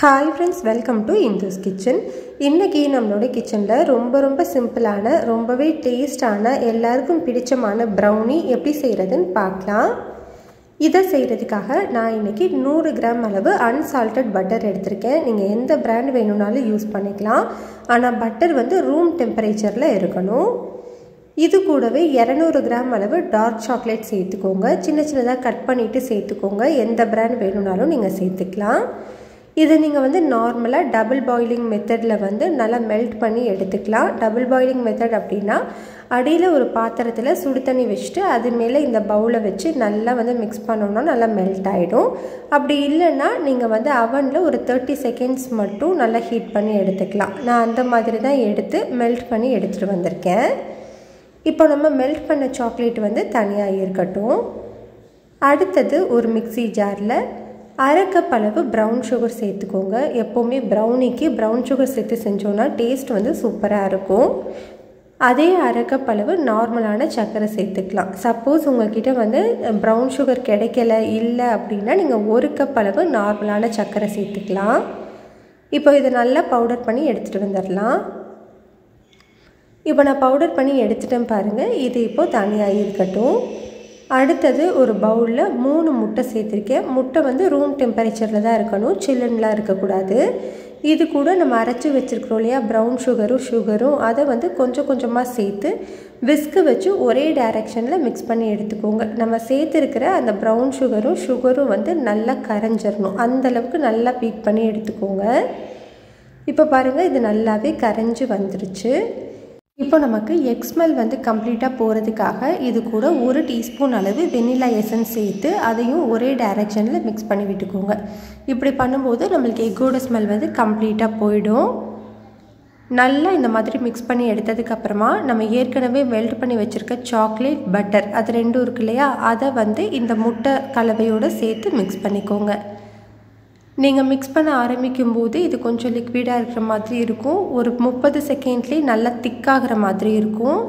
Hi friends, welcome to Indu's Kitchen. இன்னைக்கு நம்மளோட கிச்சன்ல ரொம்ப சிம்பிளான ரொம்பவே டேஸ்டான எல்லாருக்கும் பிடிச்சமான brownie எப்படி செய்யறதுன்னு பார்க்கலாம். இத செய்யிறதுக்காக நான் இன்னைக்கு 100 கிராம் அளவு unsalted butter எடுத்துர்க்கேன். நீங்க எந்த brand வேணும்னாலும் யூஸ் பண்ணிக்கலாம். ஆனா butter வந்து room temperatureல இருக்கணும். இது கூடவே 200 கிராம் அளவு டார்க் சாக்லேட் சேர்த்துக்கோங்க. சின்னதா கட் பண்ணிட்டு சேர்த்துக்கோங்க. எந்த brand வேணும்னாலும் நீங்க சேர்த்துக்கலாம். இது நீங்க வந்து நார்மலா டபுள் பாயிலிங் மெத்தட்ல வந்து நல்லா மெல்ட் பண்ணி எடுத்துக்கலாம். டபுள் பாயிலிங் மெத்தட் அப்படினா அடியில ஒரு பாத்திரத்துல சுடு தண்ணி வெச்சிட்டு அது மேல இந்த பவுல வெச்சு நல்லா வந்து mix பண்ணோம்னா நல்லா மெல்ட் ஆயிடும். அப்படி இல்லனா நீங்க வந்து அவன்ல ஒரு 30 செகண்ட்ஸ் மட்டும் நல்லா ஹீட் பண்ணி எடுத்துக்கலாம். நான் அந்த மாதிரி தான் எடுத்து மெல்ட் பண்ணி எடுத்துட்டு வந்திருக்கேன். இப்போ நம்ம மெல்ட் பண்ண சாக்லேட் வந்து தனியா இருக்கட்டும். அடுத்து ஒரு மிக்ஸி ஜார்ல அரை கப் அளவு brown sugar சேர்த்துக்கோங்க. எப்பவுமே brownieக்கு brown sugar சேர்த்து செஞ்சோம்னா டேஸ்ட் வந்து சூப்பரா இருக்கும். அதே அரை கப் அளவு நார்மலான சர்க்கரை சேர்த்துக்கலாம். சப்போஸ் உங்ககிட்ட வந்து brown sugar கிடைக்கல இல்ல அப்படினா நீங்க 1 கப் அளவு நார்மலான சர்க்கரை சேர்த்துக்கலாம். இப்போ இத நல்லா பவுடர் பண்ணி எடுத்துட்டு வந்துறலாம். இப்போ நான் பவுடர் பண்ணி எடுத்துட்டேன் பாருங்க. இது இப்போ தனியா இருக்கட்டும். அடுத்து ஒரு பவுல்ல 3 முட்டை சேர்த்திருக்கேன். முட்டை வந்து ரூம் டெம்பரேச்சர்ல தான் இருக்கணும். சில்லுன்னுலாம் இருக்க கூடாது. இது கூட நம்ம அரைச்சு வச்சிருக்கோம் இல்லையா brown sugar அத வந்து கொஞ்சமா சேர்த்து whisk வச்சு ஒரே டைரக்ஷன்ல mix பண்ணி எடுத்துக்கோங்க. நம்ம சேர்த்திருக்கிற அந்த brown sugar வந்து நல்லா கரைஞ்சிரணும். அந்த அளவுக்கு நல்லா பீட் பண்ணி எடுத்துக்கோங்க. இப்போ பாருங்க இது நல்லாவே கரைஞ்சு வந்துருச்சு. இப்போ நமக்கு egg smell வந்து கம்ப்ளீட்டா போறதுக்காக இது கூட 1 டீஸ்பூன் அளவு வெனிலா எசன்ஸ் சேர்த்து அதையும் ஒரே டைரக்ஷன்ல mix பண்ணி விட்டுக்கோங்க. இப்படி பண்ணும்போது நமக்கு எக்கோட ஸ்மெல் வந்து கம்ப்ளீட்டா போய்டும். நல்லா இந்த மாதிரி mix பண்ணி எடுத்ததுக்கு அப்புறமா நம்ம ஏற்கனவே மெல்ட் பண்ணி வச்சிருக்க சாக்லேட் பட்டர் அது ரெண்டும் இருக்கு இல்லையா அத வந்து இந்த முட்டை கலவையோட சேர்த்து mix பண்ணிக்கோங்க. நீங்க mix பண்ண ஆரம்பிக்கும்போது இது கொஞ்சம் லிக்விடா இருக்கிற மாதிரி இருக்கும். ஒரு 30 செகண்ட்லயே நல்லா திக் ஆகுற மாதிரி இருக்கும்.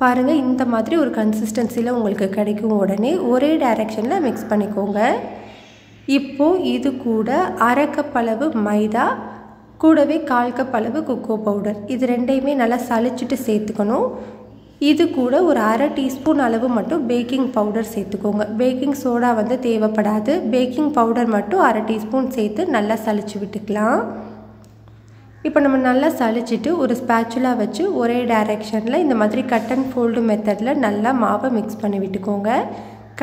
பாருங்க இந்த மாதிரி ஒரு கன்சிஸ்டன்சில உங்களுக்கு கிடைக்கும். உடனே ஒரே டைரக்ஷன்ல mix பண்ணிக்கோங்க. இப்போ இது கூட அரை கப் அளவு மைதா கூடவே 1/4 கப் அளவு கோகோ பவுடர் இது ரெண்டையுமே நல்லா சலிச்சிட்டு சேர்த்துக்கணும். இது கூட ஒரு அரை டீஸ்பூன் அளவு மட்டும் பேக்கிங் பவுடர் சேர்த்துக்கோங்க. பேக்கிங் சோடா வந்து தேவைப்படாது. பேக்கிங் பவுடர் மட்டும் அரை டீஸ்பூன் சேர்த்து நல்லா சலிச்சு விட்டுக்கலாம். இப்போ நம்ம நல்லா சலிச்சிட்டு ஒரு ஸ்பாச்சுலா வச்சு ஒரே டைரக்ஷன்ல இந்த மாதிரி கட் அண்ட் ஃபோல்ட் மெத்தட்ல நல்லா மாவை mix பண்ணி விட்டுக்கோங்க.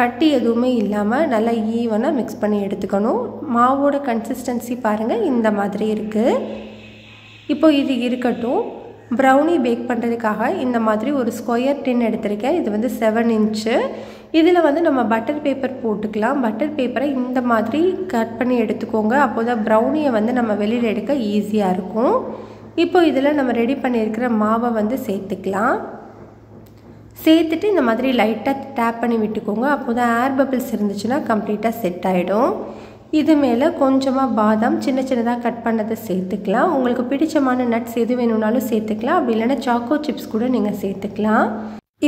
கட்டி எதுவுமே இல்லாம நல்லா ஈவனா mix பண்ணி எடுத்துக்கணும். மாவோட கன்சிஸ்டன்சி பாருங்க இந்த மாதிரி இருக்கு. இப்போ இது இருக்கட்டும். brownie பேக் பண்றதுக்காக இந்த மாதிரி ஒரு ஸ்கொயர் டின் எடுத்துர்க்கேன். இது வந்து 7 இன்ச். இதுல வந்து நம்ம பட்டர் பேப்பர் போட்டுக்கலாம். பட்டர் பேப்பரை இந்த மாதிரி கட் பண்ணி எடுத்துக்கோங்க. அப்போதான் brownie வந்து நம்ம வெளியில எடுக்க ஈஸியா இருக்கும். இப்போ இதெல்லாம் நம்ம ரெடி பண்ணியிருக்கிற மாவை வந்து சேர்த்துக்கலாம். சேர்த்துட்டு இந்த மாதிரி லைட்டா டேப் பண்ணி விட்டுக்கோங்க. அப்போதான் ஏர் பபிள்ஸ் இருந்துச்சுன்னா கம்ப்ளீட்டா செட் ஆயிடும். இது மேல கொஞ்சமா பாதாம் சின்னதா கட் பண்ணதை சேர்த்துக்கலாம். உங்களுக்கு பிடிச்சமான நட்ஸ் எது வேணும்னாலும் சேர்த்துக்கலாம். அப்படி இல்லனா சாக்கோ சிப்ஸ் கூட நீங்க சேர்த்துக்கலாம்.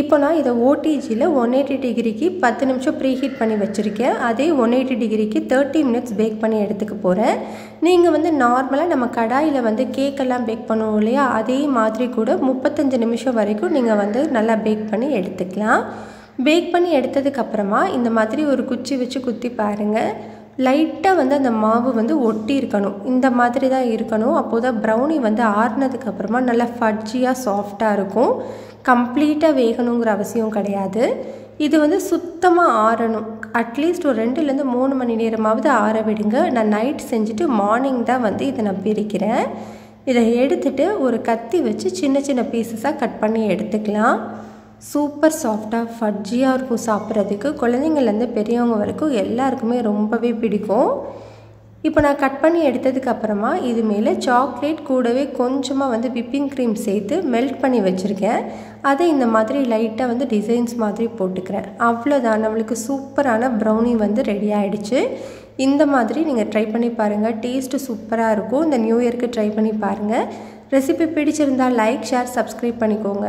இப்போ நான் இத OTGல 180 டிகிரிக்கு 10 நிமிஷம் ப்ரீ ஹீட் பண்ணி வச்சிருக்கேன். அதே 180 டிகிரிக்கு 30 மினிட்ஸ் பேக் பண்ணி எடுத்துக்க போறேன். நீங்க வந்து நார்மலா நம்ம கடாயில வந்து கேக் எல்லாம் பேக் பண்ணுவோம் இல்லையா அதே மாதிரி கூட 35 நிமிஷம் வரைக்கும் நீங்க வந்து நல்லா பேக் பண்ணி எடுத்துக்கலாம். பேக் பண்ணி எடுத்ததுக்கு அப்புறமா இந்த மாதிரி ஒரு குச்சி வச்சு குத்தி பாருங்க. லைட்டா வந்து அந்த மாவு வந்து ஒட்டி இருக்கணும். இந்த மாதிரி தான் இருக்கணும். அப்போதான் brownie வந்து ஆறுனதுக்கு அப்புறமா நல்லா ஃபட்ஜியா சாஃப்ட்டா இருக்கும். கம்ப்ளீட்டா வேகணும்ங்கற அவசியம் கிடையாது. இது வந்து சுத்தமா ஆறணும். அட்லீஸ்ட் ஒரு 2 ல இருந்து 3 மணி நேரமாவது ஆற விடுங்க. நான் நைட் செஞ்சுட்டு மார்னிங் தான் வந்து இத நான் பிரிக்கிறேன். இத எடுத்துட்டு ஒரு கத்தி வச்சு சின்ன பீசஸா கட் பண்ணி எடுத்துக்கலாம். சூப்பர் சாஃப்ட்டா ஃபட்ஜியா இருக்கும் சாப்பிடுறதுக்கு. குழந்தைங்கள்ல இருந்து பெரியவங்க வரைக்கும் எல்லாருக்குமே ரொம்பவே பிடிக்கும். இப்போ நான் கட் பண்ணி எடுத்ததுக்கு அப்புறமா இது மேல சாக்லேட் கூடவே கொஞ்சமா வந்து whipping cream சேர்த்து மெல்ட் பண்ணி வச்சிருக்கேன். அதை இந்த மாதிரி லைட்டா வந்து டிசைன்ஸ் மாதிரி போட்டுக்கிறேன். அவ்வளவுதான் நமக்கு சூப்பரான brownie வந்து ரெடி ஆயிடுச்சு. இந்த மாதிரி நீங்க ட்ரை பண்ணி பாருங்க. டேஸ்ட் சூப்பரா இருக்கும். இந்த நியூ இயருக்கு ட்ரை பண்ணி பாருங்க. ரெசிபி பிடிச்சிருந்தா லைக், ஷேர், சப்ஸ்கிரைப் பண்ணிக்கோங்க.